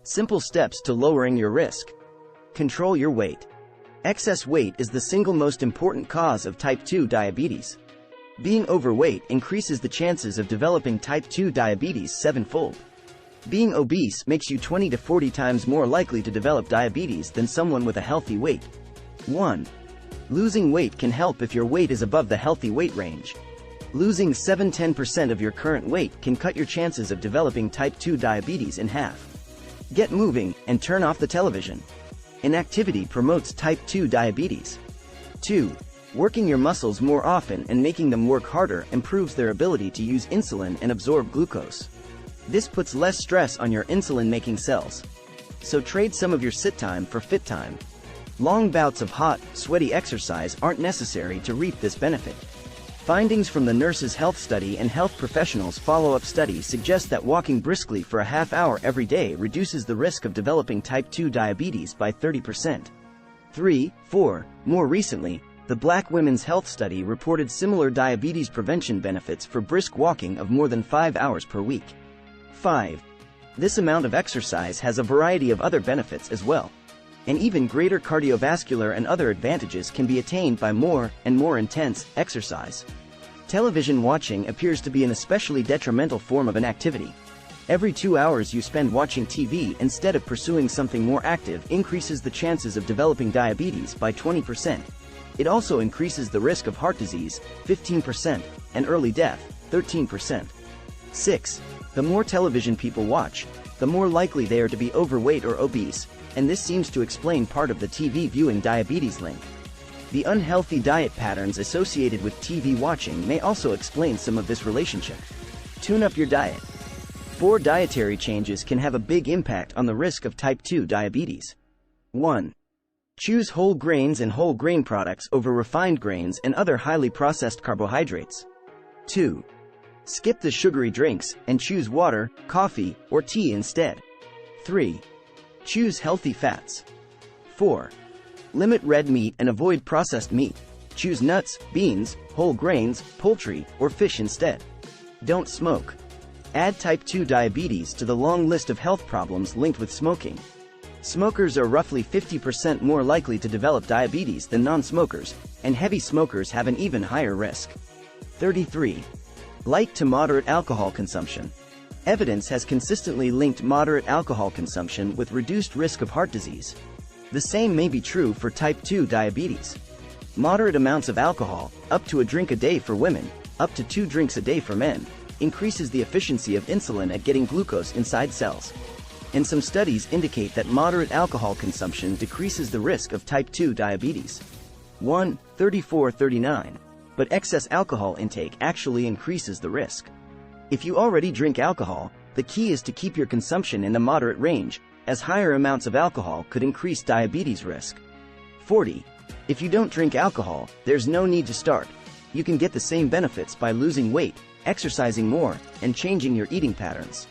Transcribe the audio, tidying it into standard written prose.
Simple steps to lowering your risk. Control your weight. Excess weight is the single most important cause of type 2 diabetes. Being overweight increases the chances of developing type 2 diabetes sevenfold. Being obese makes you 20 to 40 times more likely to develop diabetes than someone with a healthy weight. 1. Losing weight can help if your weight is above the healthy weight range. Losing 7–10% of your current weight can cut your chances of developing type 2 diabetes in half. Get moving and turn off the television. Inactivity promotes type 2 diabetes. 2. Working your muscles more often and making them work harder improves their ability to use insulin and absorb glucose. This puts less stress on your insulin-making cells. So trade some of your sit time for fit time. Long bouts of hot, sweaty exercise aren't necessary to reap this benefit. Findings from the Nurses' Health Study and Health Professionals' Follow-up Study suggest that walking briskly for a half hour every day reduces the risk of developing type 2 diabetes by 30%. 3. 4. More recently, the Black Women's Health Study reported similar diabetes prevention benefits for brisk walking of more than 5 hours per week. 5. This amount of exercise has a variety of other benefits as well. And even greater cardiovascular and other advantages can be attained by more and more intense exercise. Television watching appears to be an especially detrimental form of inactivity. Every 2 hours you spend watching TV instead of pursuing something more active increases the chances of developing diabetes by 20%. It also increases the risk of heart disease, 15%, and early death, 13%. 6. The more television people watch, the more likely they are to be overweight or obese, and this seems to explain part of the TV viewing diabetes link. The unhealthy diet patterns associated with TV watching may also explain some of this relationship. Tune up your diet. 4 dietary changes can have a big impact on the risk of type 2 diabetes. 1. Choose whole grains and whole grain products over refined grains and other highly processed carbohydrates. 2. Skip the sugary drinks and choose water, coffee, or tea instead. 3. Choose healthy fats. 4. Limit red meat and avoid processed meat. Choose nuts, beans, whole grains, poultry, or fish instead. Don't smoke. Add type 2 diabetes to the long list of health problems linked with smoking. Smokers are roughly 50% more likely to develop diabetes than non-smokers, and heavy smokers have an even higher risk. 33. Light to moderate alcohol consumption. Evidence has consistently linked moderate alcohol consumption with reduced risk of heart disease. The same may be true for type 2 diabetes. Moderate amounts of alcohol, up to a drink a day for women, up to 2 drinks a day for men, increases the efficiency of insulin at getting glucose inside cells. And some studies indicate that moderate alcohol consumption decreases the risk of type 2 diabetes. 1:34:39. But excess alcohol intake actually increases the risk. If you already drink alcohol, the key is to keep your consumption in the moderate range, as higher amounts of alcohol could increase diabetes risk. 40. If you don't drink alcohol, there's no need to start. You can get the same benefits by losing weight, exercising more, and changing your eating patterns.